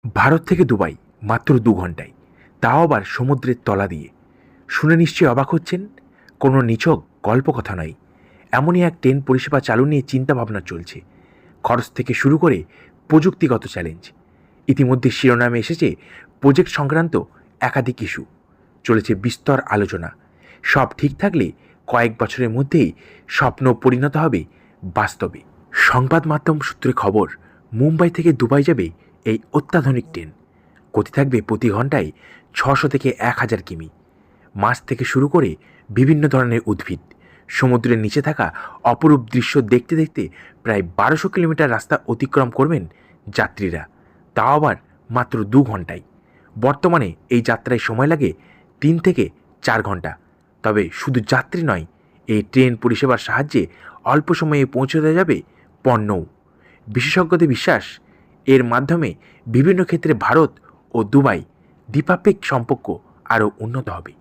ভারত থেকে দুবাই মাত্র 2 ঘন্টায়, তাও আবার সমুদ্রের তলা দিয়ে। শুনে নিশ্চয়ই অবাক হচ্ছেন। কোনো নিছক গল্পকথা নয়, এমনই এক ট্রেন পরিষেবা চালু নিয়ে চিন্তাভাবনা চলছে। খরচ থেকে শুরু করে প্রযুক্তিগত চ্যালেঞ্জ। ইতিমধ্যে শিরোনামে এসেছে প্রজেক্ট সংক্রান্ত একাধিক ইস্যু। চলেছে বিস্তর আলোচনা। সব ঠিক থাকলে কয়েক বছরের মধ্যেই স্বপ্ন পরিণত হবে বাস্তবে। সংবাদ মাধ্যম সূত্রে খবর, মুম্বাই থেকে দুবাই যাবে এই অত্যাধুনিক ট্রেন। গতি থাকবে প্রতি ঘন্টায় 600 থেকে 1000 কিমি। মাছ থেকে শুরু করে বিভিন্ন ধরনের উদ্ভিদ, সমুদ্রের নিচে থাকা অপরূপ দৃশ্য দেখতে দেখতে প্রায় 1200 কিলোমিটার রাস্তা অতিক্রম করবেন যাত্রীরা, তাও আবার মাত্র 2 ঘন্টায়। বর্তমানে এই যাত্রায় সময় লাগে 3 থেকে 4 ঘন্টা। তবে শুধু যাত্রী নয়, এই ট্রেন পরিষেবার সাহায্যে অল্প সময়ে পৌঁছে দেওয়া যাবে পণ্যও। বিশেষজ্ঞদের বিশ্বাস, এর মাধ্যমে বিভিন্ন ক্ষেত্রে ভারত ও দুবাই দ্বিপাক্ষিক সম্পর্ক আরও উন্নত হবে।